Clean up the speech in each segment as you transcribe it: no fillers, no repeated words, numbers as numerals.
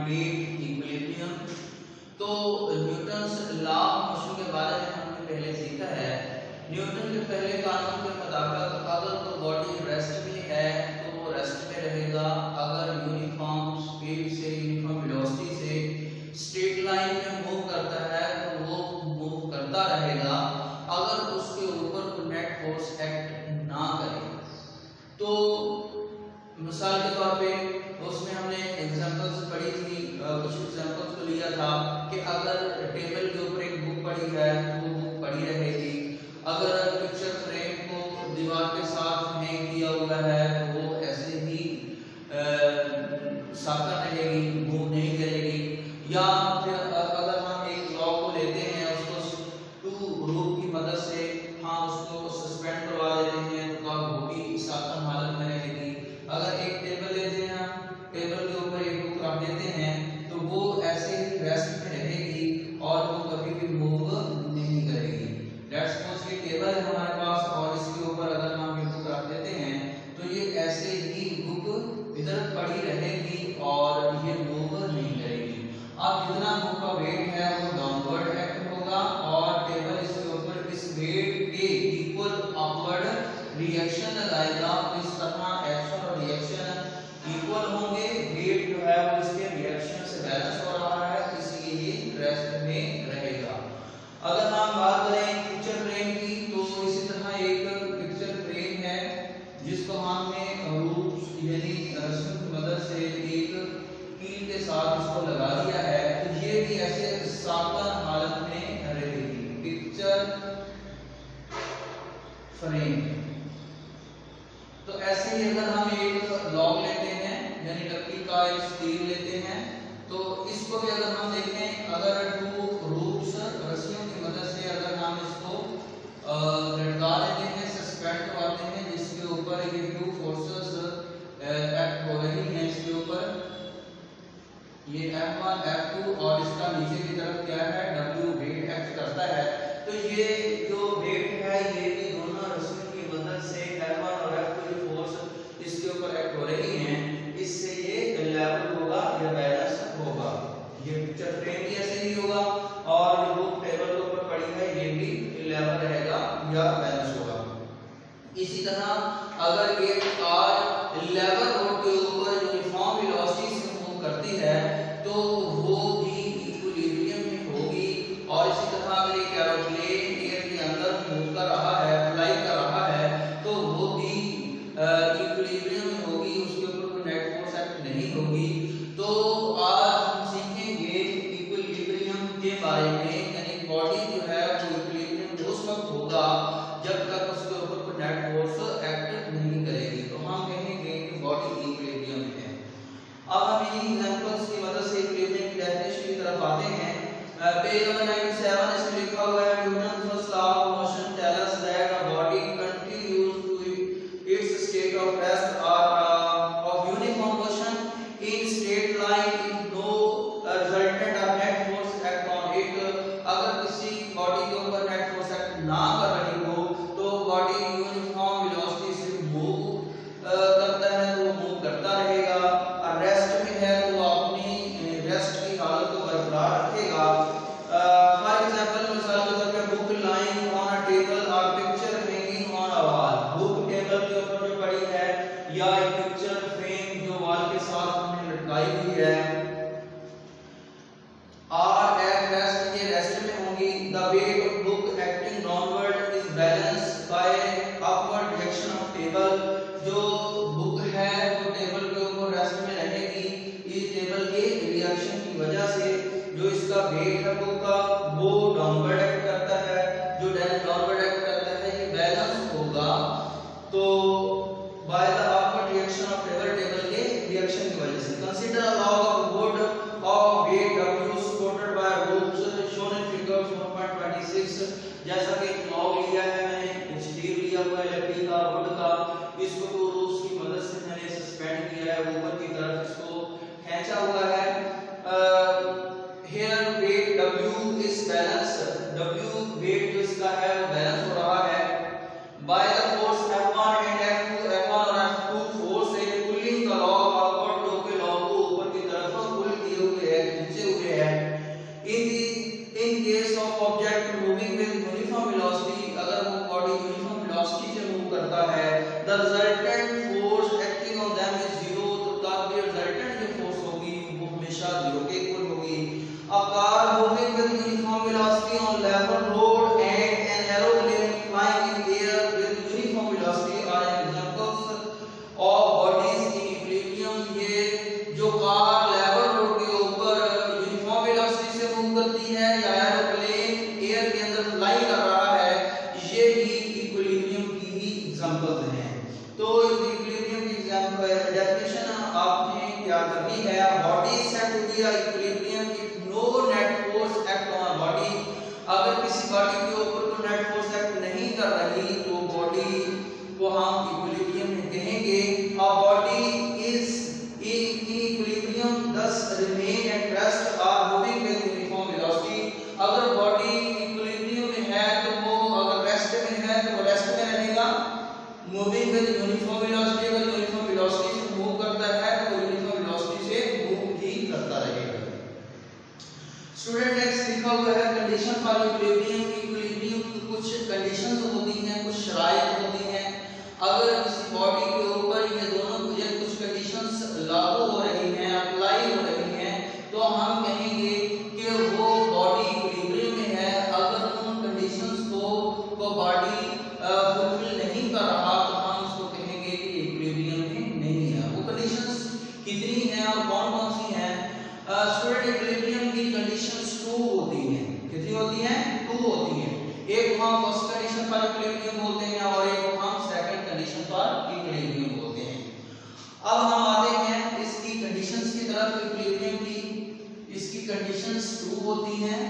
3.8 equilibrium. तो Newton's law of motion के बारे में हमने पहले सीखा है। न्यूटन के पहले कानून के मुताबिक अगर तो बॉडी रेस्ट में है तो वो रेस्ट में रहेगा, अगर यूनिफॉर्म स्पीड से यूनिफॉर्म वेलोसिटी से स्ट्रेट लाइन में मूव करता है तो वो मूव करता रहेगा, अगर उसके ऊपर कोई नेट फोर्स एक्ट ना करे। तो मिसाल के तौर पे उसमें हमने एग्जांपल्स पढ़ी थी, कुछ एग्जांपल्स को लिया था कि अगर टेबल के ऊपर एक बुक पड़ी है तो वो बुक पड़ी रहेगी, अगर पिक्चर फ्रेम को दीवार के साथ हैंग किया हुआ है तो वो ऐसे ही साकर रहेगी, मूव नहीं करेगी। या फिर अगर हम एक लॉक को लेते हैं उसको टू रूप की मदद से उसको सस्पेंड करवा देते हैं तो वो भी साकर हालत में रहेगी। अगर एक टेबल लेते हैं, टेबल के ऊपर एक बुक रख देते हैं तो वो ऐसे ही रेस्ट में रहेगी और वो कभी भी मूव नहीं करेगी। लेट्स सपोज ये टेबल है हमारे पास और इसके ऊपर अगर हम ये बुक रख देते हैं तो ये ऐसे ही बुक इधर पड़ी रहेगी और ये मूव नहीं करेगी। अब जितना बुक का वेट है वो डाउनवर्ड एक्ट होगा और टेबल इसके ऊपर इस वेट के इक्वल अपवर्ड रिएक्शन लगाएगा। तो इस तरह एक्शन और रिएक्शन इक्वल होंगे, वेट जो है वो इसके रिएक्शन से बैलेंस हो रहा है, इसलिए ये रेस्ट में रहेगा। अगर हम बात करें पिक्चर फ्रेम की तो इसी तरह एक पिक्चर फ्रेम है जिसको हमने रूप्स यानी रस्सियों की मदद से एक कील के साथ इसको लगा दिया है, तो ये भी ऐसे साकर हालत में रहेगी। पिक्चर फ्रेम तो ऐसे ही अगर हम एक लॉग लेते हैं यानी लकड़ी का एक स्टील लेते हैं तो इसको भी अगर हम देखें, अगर टू रूप्स रस्सियों की मदद से अगर हम इसको लटका देते हैं, सस्पेंड करवाते हैं, जिसके ऊपर ये टू फोर्सेस एक्ट हो रही हैं, इसके ऊपर ये F1 F2 और इसका नीचे की तरफ क्या है W वेट एक्ट करता है। तो ये जो वेट है ये भी दोनों रस्सियों की मदद से F1 और F2 की फोर्स इसके ऊपर एक्ट हो रही हैं, इससे ये लेवल होगा या बैलेंस होगा। ये पिक्चर फ्रेम भी ऐसे ही होगा और जो बुक टेबल के ऊपर पड़ी है ये भी लेवल रहेगा या बैलेंस होगा। इसी तरह अगर एक कार लेवल रोड के ऊपर यूनिफॉर्म वेलोसिटी से मूव करती है तो वो भी इक्विलिब्रियम में होगी। और इसी तरह अगर एक एरोप्लेन एयर के अंदर मूव कर रहा है, फ्लाई कर रहा है, तो वो भी इक्विलिब्रियम में होगी, उसके ऊपर कोई नेट फोर्स एक्ट नहीं होगी। तो आज हम सीखेंगे इक्विलिब्रियम के बारे में, यानी बॉडी जो है वो इक्विलिब्रियम उस वक्त होगा जब तक उसके ऊपर कोई नेट फोर्स एक्ट नहीं करेगी, तो हम कहेंगे कि बॉडी इक्विलिब्रियम में है। अब हम इन्हीं एग्जांपल्स की मदद से इक्विलिब्रियम की डेफिनेशन की तरफ आते हैं। पेज नंबर 97 इसमें लिखा हुआ है Newton first law of motion tells us that a body continues to its state of rest और of uniform motion in straight line if no resultant of net force act on it. अगर किसी body के ऊपर net force act ना कर रही हो तो बॉडी यूनिफॉर्म वेलोसिटी से मूव करता है तो वो मूव करता रहेगा, और रेस्ट में है तो वो अपनी रेस्ट की हालत को बरकरार रखेगा। फॉर एग्जांपल मिसाल के तौर पे book lying on a table और picture hanging on a wall. Book table के ऊपर जो पड़ी है या एक पिक्चर फ्रेम जो वॉल के साथ हमने लटकाई हुई है, और एट रेस्ट ये रेस्ट में होंगी। The weight of book acting downward is balanced bye upward direction of table. जो बुक है वो टेबल के ऊपर रेस्ट में रहेगी, इस टेबल के रिएक्शन की वजह से जो इसका वेट है बुक का वो डाउनवर्ड एक्ट करता है, जो डाउनवर्ड एक्ट करता है ये बैलेंस होगा। तो by the upward reaction of table के रिएक्शन की वजह से। Consider a log of wood of weight W supported by ropes shown in figure 4.26। जैसा कि एक लॉग लिया है मैंने, स्टील लिया हुआ है लकड़ी का, वुड का, इसको तो रूप्स की मदद से मैंने सस्पेंड किया है, ऊपर की तरफ इसको खींचा हुआ है। here weight W is balanced, W weight जो इसका है वो बैलेंस हो रहा है by the force F1 and F2। F1 और F2 फोर्स से पुलिंग द लॉग अपवर्ड, जो कि लॉग को ऊपर की तरफ पुल किए हुए the resultant force acting on them is zero, तो तब भी resultant जो force होगी वो हमेशा zero के इक्वल होगी। A car moving with uniform velocity on level road and an aeroplane flying in air with uniform velocity are examples of bodies in equilibrium। ये जो कार लेवल रोड के ऊपर यूनिफॉर्म वेलोसिटी से move करती है या aeroplane air के अंदर फ्लाई कर रहा है, ये भी इक्विलिब्रियम की ही एग्जांपल्स हैं। तो इक्विलिब्रियम की एग्जांपल डेफिनेशन आपने क्या करनी है, body set to be equilibrium if no net force act on body. अगर किसी बॉडी के ऊपर कोई नेट फोर्स एक्ट नहीं कर रही तो बॉडी को हम इक्विलिब्रियम में कहेंगे। A body is in equilibrium thus remain at rest or moving with uniform velocity। अगर बॉडी इक्विलिब्रियम में है तो वो अगर रेस्ट में है तो वो रेस्ट में रहेगा। मूविंग विद यूनिफॉर्म वेलोसिटी, अगर यूनिफॉर्म वेलोसिटी से मूव करता है तो यूनिफॉर्म वेलोसिटी से मूव ही करता रहेगा। स्टूडेंट नेक्स्ट लिखा हुआ है कंडीशन फॉर इक्विलिब्रियम। इक्विलिब्रियम की कुछ कंडीशंस होती हैं, कुछ शराइत होती हैं। अगर किसी बॉडी के ऊपर ये दोनों कुछ कंडीशंस लागू हो रही हैं, अप्लाई हो रही हैं, तो हम कहेंगे कि वो बॉडी इक्विलिब्रियम में है। अगर उन कंडीशंस को बॉडी फुलफिल नहीं कर रहा तो हम उसको कहेंगे कि इक्विलिब्रियम में नहीं है। वो कंडीशंस कितनी हैं और कौन-कौन सी हैं? स्टूडेंट इक्विलिब्रियम की कंडीशंस 2 होती हैं। कितनी होती हैं? 2 होती हैं। एक हम फर्स्ट कंडीशन फॉर इक्विलिब्रियम बोलते हैं और एक हम सेकंड कंडीशन फॉर इक्विलिब्रियम बोलते हैं। अब हम आते हैं इसकी कंडीशंस की तरफ। इक्विलिब्रियम की इसकी कंडीशंस 2 होती हैं।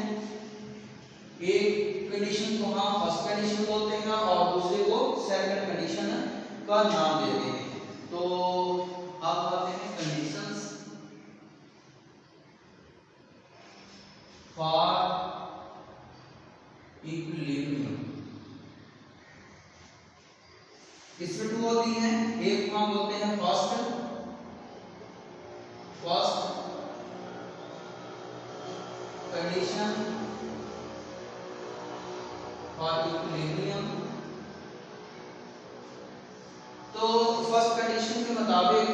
एक कंडीशन को हम फर्स्ट कंडीशन बोलते हैं और दूसरे को सेकंड कंडीशन का नाम देते हैं। तो अब आते हैं कंडीशंस फॉर इक्विलिब्रियम। इसमें 2 होती हैं। एक हम बोलते हैं फर्स्ट कंडीशन फॉर इक्विलिब्रियम। तो फर्स्ट कंडीशन के मुताबिक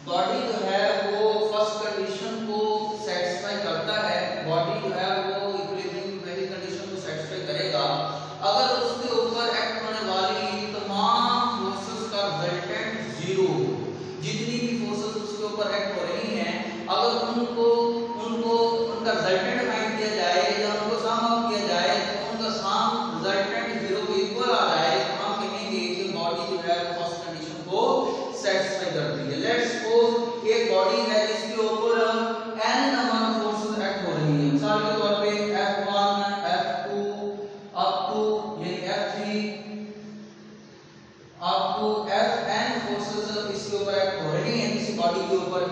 बॉडी जो है वो फर्स्ट कंडीशन को सेटिस्फाई करता है। बॉडी जो है वो इक्विलिब्रियम की पहली कंडीशन को सेटिस्फाई करेगा अगर उसके ऊपर एक्ट होने वाली तमाम फोर्सेस का रिजल्टेंट जीरो। जितनी भी फोर्सेस उसके ऊपर एक्ट हो रही हैं, अगर उनका रिजल्टेंट फाइंड किया जाए या उनको सम अप किया जाए तो उनका सम रिजल्टेंट जीरो के इक्वल आ जाए तो हम कहेंगे कि बॉडी जो है वो फर्स्ट कंडीशन को सेटिस्फाई करती है। लेट्स सपोज एक बॉडी है जिसके ऊपर n number of forces act हो रही है। मिसाल के तौर पे F1, F2 अप टू यानी F3 up to Fn forces इसके ऊपर एक्ट हो रही हैं किसी बॉडी के ऊपर।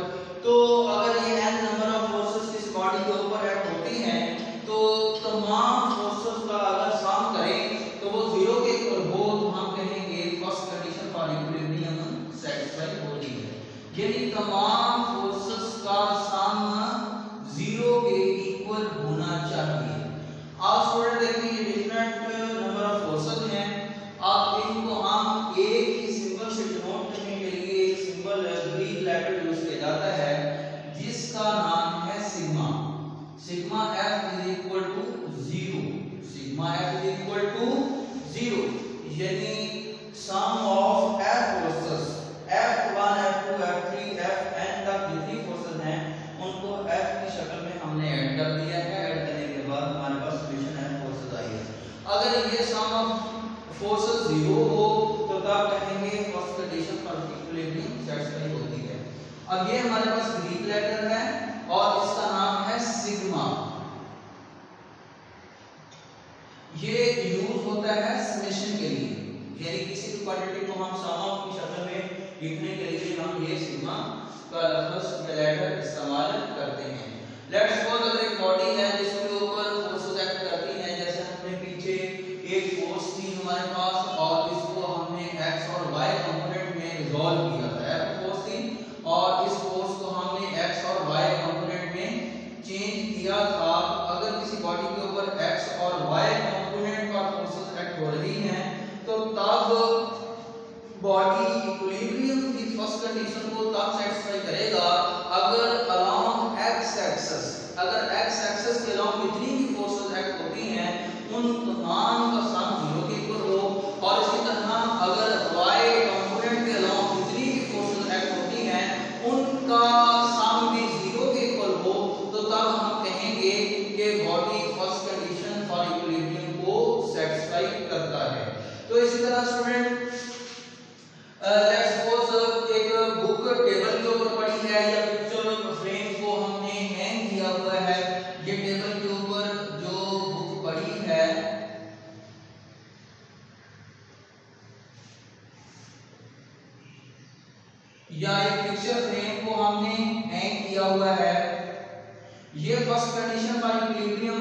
तो अगर ये n नंबर ऑफ फोर्सेस किसी बॉडी के ऊपर एक्ट होती हैं तो तमाम फोर्सेस का अगर सम करें तो वो जीरो के इक्वल हो तो हम कहेंगे first condition for equilibrium satisfy होती है। यानी तमाम फोर्सेस का सम जीरो के इक्वल होना चाहिए। आप स्टूडेंट देखिए ये डिफरेंट नंबर ऑफ फोर्सेस हैं। आप इनको हम एक ही सिंबल से डिनोट करने के लिए एक सिंबल ग्रीक लेटर यूज किया जाता है जिसका नाम है sigma. Sigma F is equal to 0। Sigma F is equal to 0 यानी sum of F forces F1, F2, F3, Fn तक जितनी फोर्सेस हैं उनको F की शक्ल में हमने ऐड कर दिया है। ऐड करने के बाद हमारे पास सॉल्यूशन F फोर्सेस आई है। अगर ये सम ऑफ फोर्सेस 0 हो तो तब कहेंगे first condition for equilibrium satisfy होती है। अब ये हमारे पास ग्रीक लेटर है और इसका नाम है सिग्मा। ये यूज होता है समेशन के लिए, यानी किसी भी क्वांटिटी को हम सम ऑफ की शक्ल में लिखने के लिए हम ये सिग्मा का लफ्ज या लेटर इस्तेमाल करते हैं। लेट्स सपोज अगर एक बॉडी है जिसके ऊपर फोर्सेस एक्ट करती हैं, जैसे हमने पीछे एक फोर्स थी हमारे पास और इसको हमने x और y कंपोनेंट में रिजॉल्व किया था। F फोर्स थी और इस फोर्स को हमने x और y कंपोनेंट में चेंज किया था। अगर किसी बॉडी के ऊपर x और y कंपोनेंट का फोर्सेस एक्ट हो रही हैं तब सेटिस्फाई करेगा अगर अलोंग एक्स एक्सिस, अगर एक्स एक्सिस के अलोंग जितनी भी फोर्सेस एक्ट होती हैं उन तमाम का सम 0 के इक्वल हो, और इसी तरह अगर y कंपोनेंट के अलोंग जितनी भी फोर्सेस एक्ट होती हैं उनका सम भी 0 के इक्वल हो, तो तब हम कहेंगे कि body first condition for equilibrium को सेटिस्फाई करता है। तो इसी तरह स्टूडेंट लेट्स सपोज एक बुक टेबल के ऊपर पड़ी है या पिक्चर फ्रेम को हमने हैंग किया हुआ है, ये टेबल के ऊपर जो बुक पड़ी है या एक पिक्चर फ्रेम को हमने हैंग किया हुआ है, ये फर्स्ट कंडीशन फॉर इक्विलिब्रियम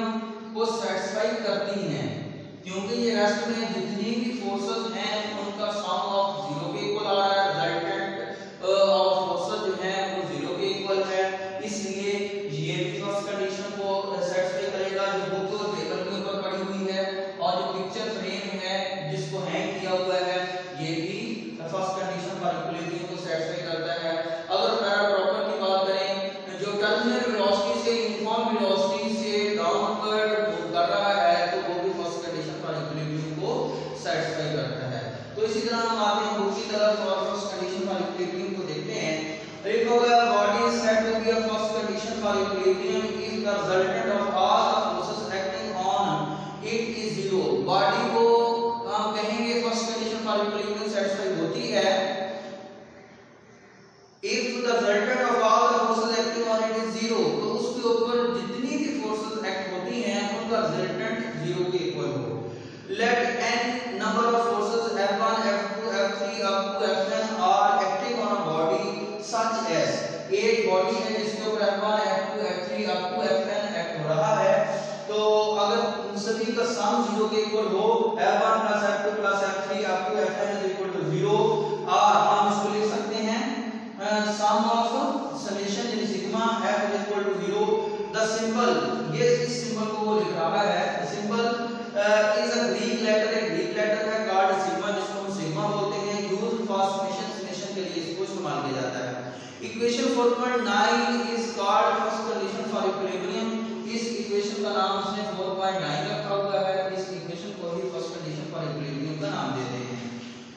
को सेटिस्फाई करती हैं, क्योंकि ये रेस्ट में जितनी भी फोर्सेस हैं उनका सम ऑफ 0 के इक्वल आ रहा है, रिजल्टेंट ऑफ फोर्सेस जो है वो 0 के इक्वल है, इसलिए ये भी फर्स्ट कंडीशन को सेटिस्फाई करेगा। जो बुक टेबल के ऊपर पड़ी हुई है और जो पिक्चर फ्रेम है जिसको हैंग किया हुआ है, ये भी फर्स्ट कंडीशन फॉर इक्विलिब्रियम को सेटिस्फाई करता है। अगर पैरा प्रॉपर की बात करें, जो टर्मिनल वेलोसिटी से यूनिफॉर्म वेलोसिटी से डाउनवर्ड मूव कर रहा है तो वो भी फर्स्ट कंडीशन फॉर इक्विलिब्रियम को सेटिस्फाई करता है। तो इसी तरह हम आते हैं बुक की तरफ और फर्स्ट कंडीशन फॉर इक्विलिब्रियम को देखते हैं। एक होगा body is said to be a first condition for equilibrium if the resultant of all the forces acting on it is 0। Body को हम कहेंगे first condition for equilibrium satisfy होती है if the resultant of all the forces acting on it is 0, तो उसके ऊपर जितनी भी फोर्सेस एक्ट होती हैं उनका रिजल्टेंट 0 के इक्वल हो। let n number of forces f1 f2 f3 up to fn are acting on a body such as, एक बॉडी है जिसके ऊपर f1 f2 f3 up to fn act हो रहा है, तो अगर सभी का सम 0 के इक्वल हो, f1 plus f2 plus f3 up to fn is equal to 0, और हम इसको लिख सकते हैं sum of summation in sigma f is equal to 0। the symbol, ये इस सिंबल को वो लिख रहा है, the symbol is a Greek letter, एक ग्रीक लेटर है called sigma, जिसको हम सिग्मा बोलते हैं, used for summation के लिए इसको इस्तेमाल किया जाता है। Equation 4.9 is called first condition for equilibrium, इस इक्वेशन का नाम उसने 4.9 रखा हुआ है, इस इक्वेशन को ही फर्स्ट कंडीशन फॉर इक्विलिब्रियम का नाम देते हैं।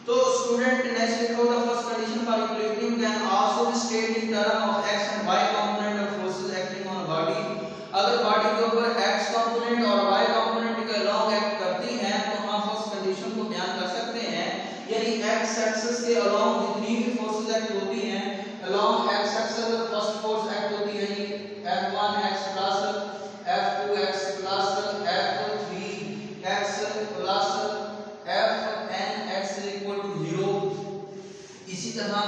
तो स्टूडेंट नेक्स्ट लिखो, the first condition for equilibrium can also be stated in term of x and y component of forces acting on body. अगर बॉडी के ऊपर x कंपोनेंट और y कंपोनेंट के अलोंग एक्ट करती हैं तो हम फर्स्ट कंडीशन को बयान कर सकते हैं, यानी x एक्सिस के अलोंग जितनी भी फोर्सेस एक्ट होती हैं, अलोंग x एक्सिस अगर फर्स्ट फोर्स एक्ट होती है f1x plus f2x plus f3x plus fnx is equal to 0। इसी तरह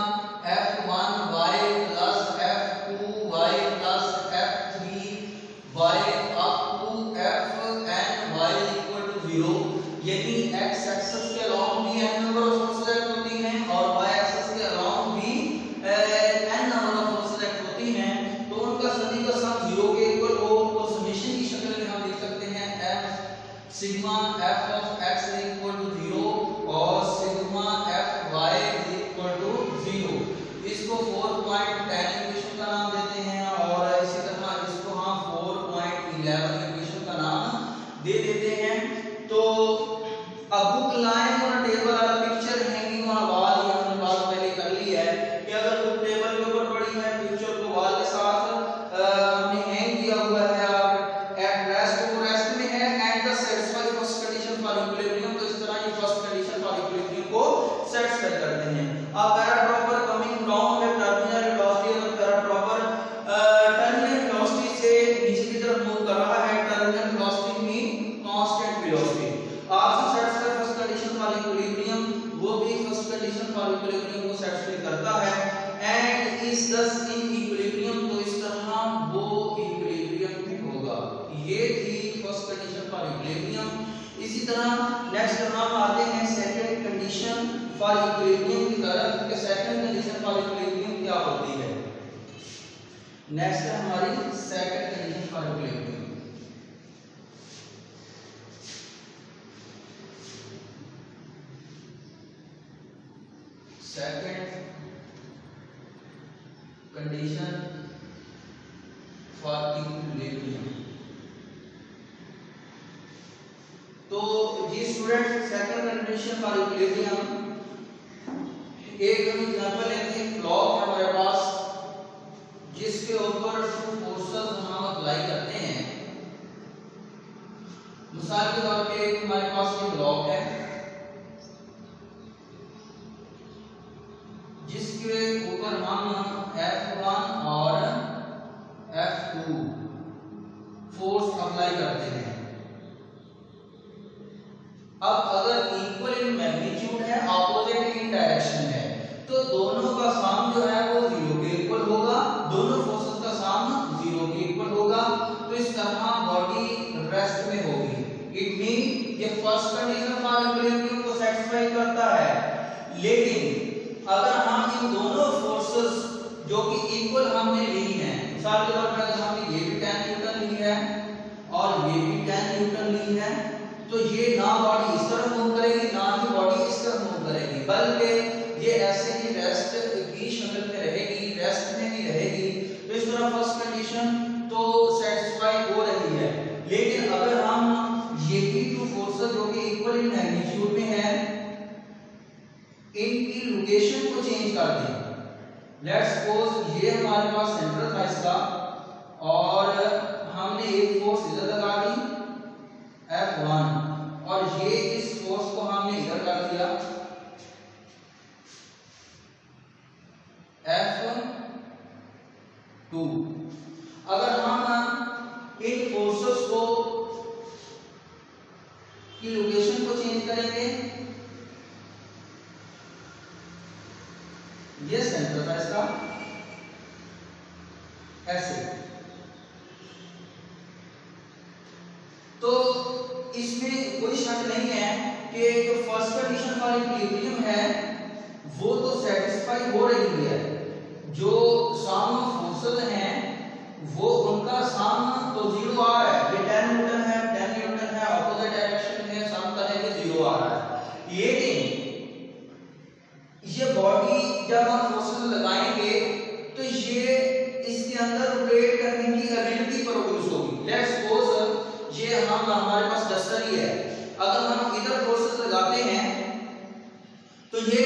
f1y plus f2y plus f3y up to fny is equal to 0, यानी x एक्सिस के along भी n number of forces act होती हैं और y एक्सिस के along भी n number of forces act होती हैं, तो उनका सभी का सम 0 के इक्वल हो, तो समेशन की शक्ल में हम लिख सकते हैं f sigma f of x is equal to 0 और sigma fy is equal to 0। इसको 4.10 इक्वेशन का नाम देते हैं और इसी तरह इसको हम 4.11 इक्वेशन का नाम दे देते हैं। तो a book lying on a table or a picture hanging on a wall, ये हमने बात पहले कर ली है कि अगर बुक टेबल के ऊपर पड़ी है, पिक्चर को वॉल के साथ हमने हैंग किया हुआ है और एट रेस्ट में है and the satisfy first condition for equilibrium, तो इस तरह ये फर्स्ट कंडीशन फॉर इक्विलिब्रियम को सेटिस्फाई करते हैं। अब para proper coming down with terminal velocity, अगर पैरा प्रॉपर टर्मिनल वेलोसिटी से नीचे की तरफ मूव कर रहा है, terminal velocity mean constant velocity, also satisfy first condition for equilibrium, वो भी फर्स्ट कंडीशन फॉर इक्विलिब्रियम को सेटिस्फाई करता है एंड इज दस इन इक्विलिब्रियम, तो इस तरह वो इक्विलिब्रियम होगा। ये थी फर्स्ट कंडीशन फॉर इक्विलिब्रियम। इसी तरह नेक्स्ट हम आते हैं सेकंड कंडीशन फॉर इक्विलिब्रियम की तरफ कि सेकंड कंडीशन फॉर इक्विलिब्रियम क्या होती है। नेक्स्ट है हमारी second condition for equilibrium. Second condition for equilibrium. तो जी student, second condition for equilibrium, एक हम एग्जांपल लेते हैं, ब्लॉक है हमारे पास जिसके ऊपर फोर्सेस हम अप्लाई करते हैं। मिसाल के तौर पे हमारे पास ये ब्लॉक है जिसके ऊपर हम F1 और F2 फोर्स अप्लाई करते हैं। अब अगर इक्वल इन मैग्नीट्यूड है, ऑपोजिट इन डायरेक्शन है, तो दोनों का सम जो है वो 0 के इक्वल होगा, दोनों फोर्सेस का सम 0 के इक्वल होगा। तो इस तरह बॉडी रेस्ट में होगी। इट मीन ये फर्स्ट कंडीशन फॉर इक्विलिब्रियम को सेटिस्फाई करता है। लेकिन अगर हम इन दोनों फोर्सेस जो कि इक्वल हमने ली है, मिसाल के तौर पर अगर हमने ये भी 10 न्यूटन ली है और ये भी 10 न्यूटन ली है, तो ये ना बॉडी इस तरफ मूव करेगी ना ही बॉडी इस तरफ मूव करेगी, बल्कि ये ऐसे ही रेस्ट की शक्ल में रहेगी, रेस्ट में ही रहेगी। तो इस तरह फर्स्ट कंडीशन तो सेटिस्फाई हो रही है। लेकिन अगर हम यही टू फोर्सेस जो कि इक्वल इन मैग्नीट्यूड में है, इनकी लोकेशन को चेंज कर दें। लेट्स सपोज ये हमारे पास सेंटर था इसका, और हमने एक फोर्स इधर लगा दी F1, और ये इस फोर्स को हमने इधर कर दिया F2। अगर हम इन फोर्सेस को की लोकेशन को चेंज करेंगे, ये सेंटर था इसका, ऐसे, तो इसमें कोई शक नहीं है कि जो फर्स्ट कंडीशन फॉर इक्विलिब्रियम है वो तो सेटिस्फाई हो रही है। जो सम ऑफ फोर्सेस हैं वो उनका सम तो 0 आ रहा है। ये 10 न्यूटन है, 10 न्यूटन है, ऑपोजिट डायरेक्शन में सम करने पे 0 आ रहा है। लेकिन ये बॉडी जब हम फोर्सेस लगाएंगे तो ये इसके अंदर रोटेट करने की एबिलिटी प्रोड्यूस होगी। लेट्स सपोज ये हमारे पास डस्टर ही है, अगर हम इधर फोर्सेस लगाते हैं तो ये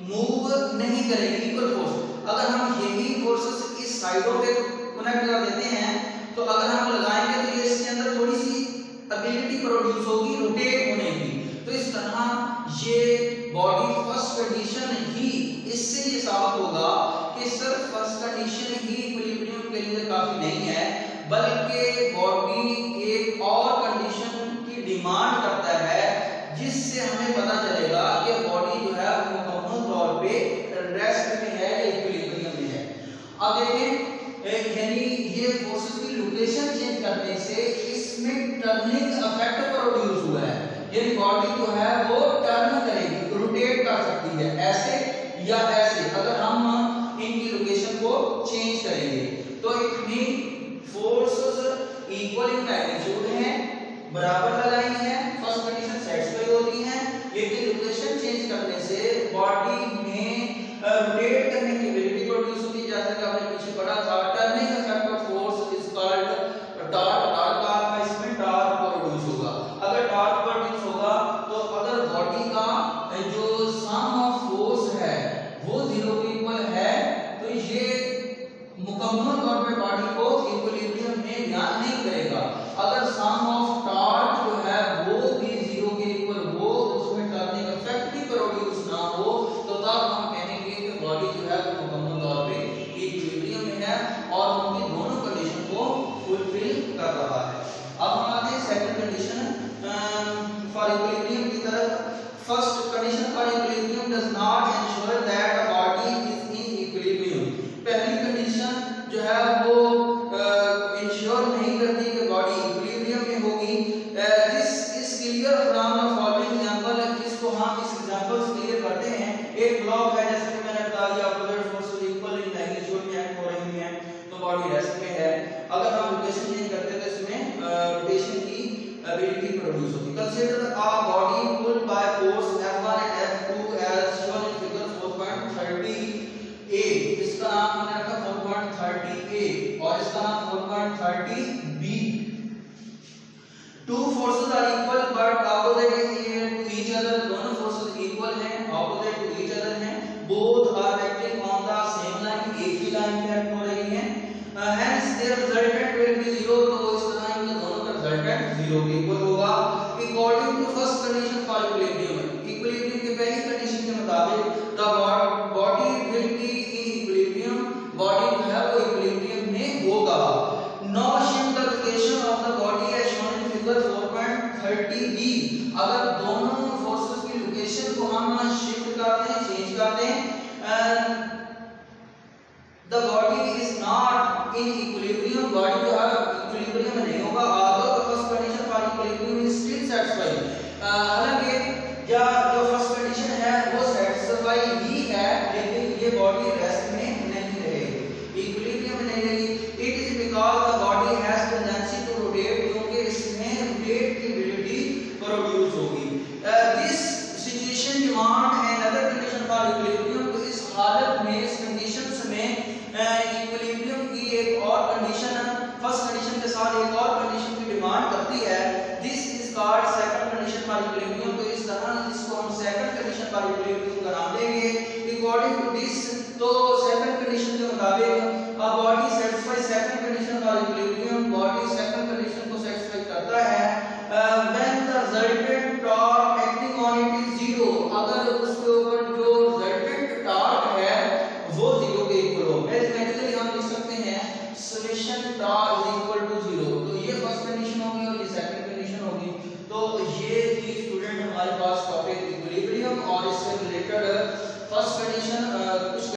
मूव नहीं करेगी इक्वल फोर्स। अगर हम यही फोर्सेस इस साइडों पे कनेक्ट कर देते हैं तो अगर हम लगाएंगे तो ये इसके अंदर थोड़ी सी एबिलिटी प्रोड्यूस होगी रोटेट होने की। तो इस तरह ये बॉडी फर्स्ट कंडीशन ही, इससे ये साबित होगा कि सिर्फ फर्स्ट कंडीशन ही इक्विलिब्रियम के लिए काफी नहीं है, बल्कि बॉडी एक और कंडीशन की डिमांड करता है जिससे हमें पता चलेगा कि बॉडी जो है मुकम्मल तौर पे रेस्ट में है, इक्विलिब्रियम में है। अब देखें, यानी ये फोर्सेस की लोकेशन चेंज करने से इसमें टर्निंग इफेक्ट प्रोड्यूस हुआ है। यानी बॉडी जो है वो टर्न करेगी, रोटेट कर सकती है, ऐसे या ऐसे, अगर हम इनकी लोकेशन को चेंज करेंगे। तो it mean forces equal in magnitude हैं, बराबर लगाई है, फर्स्ट कंडीशन सेटिस्फाई होती है, लेकिन लोकेशन चेंज करने से बॉडी में रोटेट करने की एबिलिटी प्रोड्यूस होती है। जैसा कि आपने पीछे पढ़ा था, turning effect of force is called torque. Torque का इसमें टॉर्क प्रोड्यूस होगा। अगर टॉर्क प्रोड्यूस होगा तो अगर बॉडी का जो सम ऑफ फोर्स है वो 0 के इक्वल है, तो ये मुकम्मल तौर पे बॉडी को इक्विलिब्रियम में ज्ञान नहीं करेगा। अगर सम ऑफ टॉर्क जो है वो भी 0 के इक्वल हो, उसमें टर्निंग इफेक्ट भी प्रोड्यूस ना हो, तो तब हम कहेंगे कि बॉडी जो है वो मुकम्मल तौर पे इक्विलिब्रियम में है और उनकी दोनों कंडीशन को फुलफिल कर रहा है। अब हम आते हैं सेकंड कंडीशन फॉर इक्विलिब्रियम की तरफ। First condition for equilibrium does not ensure that a body is in equilibrium. पहली कंडीशन जो है वो इंश्योर नहीं करती कि बॉडी इक्विलिब्रियम में होगी। This is clear from the following example. इसको हम इस एग्जांपल से क्लियर करते हैं। एक ब्लॉक है, जैसे कि मैंने बता दिया, opposite forces equal in magnitude में एक्ट हो रही हैं, तो बॉडी रेस्ट में है। अगर हम लोकेशन चेंज करते हैं तो इसमें रोटेशन की एबिलिटी प्रोड्यूस होती है। Consider a body pulled by force F1 and F2 as shown in figure 4.30a। इसका नाम मैंने ए और इसका नाम 4.30 B. Two forces are equal but opposite to each other. दोनों forces equal हैं, opposite to each other हैं. Both are acting on the same line. एक ही line पे act हो रही हैं. Hence their resultant will be zero. तो इस तरह इनके दोनों का resultant zero के equal होगा. According to first condition for equilibrium. Equilibrium की पहली condition के मुताबिक the body will be in equilibrium. Body जो है वो equilibrium में होगा. Now shift the location of the body as shown in figure 4.30b. अगर दोनों फोर्सेस की लोकेशन को हम शिफ्ट करते हैं, चेंज करते हैं, the body is not in equilibrium. Body जो है इक्विलिब्रियम में नहीं होगा. although the first condition for equilibrium is still satisfied. हालांकि जो फर्स्ट कंडीशन है वो सेटिस्फाई ही है, लेकिन ये बॉडी रेस्ट में नहीं रहेगी, इक्विलिब्रियम में नहीं रहेगी. It is because the body has tendency to rotate, क्योंकि इसमें रोटेट की एबिलिटी प्रोड्यूस होगी. This situation demand another condition for equilibrium. तो इस हालत में, इस कंडीशंस में इक्विलिब्रियम की एक और कंडीशन, फर्स्ट कंडीशन के साथ एक और कंडीशन की डिमांड करती है. This is called second condition for equilibrium. तो इस तरह इसको हम सेकंड कंडीशन फॉर इक्विलिब्रियम का नाम देंगे. अकॉर्डिंग टू दिस, तो सेकंड कंडीशन के मुताबिक a body satisfies second condition for equilibrium. Body second condition को सेटिस्फाई करता है when the resultant torque acting on it is zero. अगर उसके ऊपर जो resultant torque है वो जीरो के इक्वल हो. मैथमेटिकली हम लिख सकते हैं summation torque is equal to zero. तो ये फर्स्ट कंडीशन होगी और ये सेकंड कंडीशन होगी. तो ये थी स्टूडेंट हमारे पास टॉपिक इक्विलिब्रियम और इससे रिलेटेड फर्स्ट कंडीशन. कुछ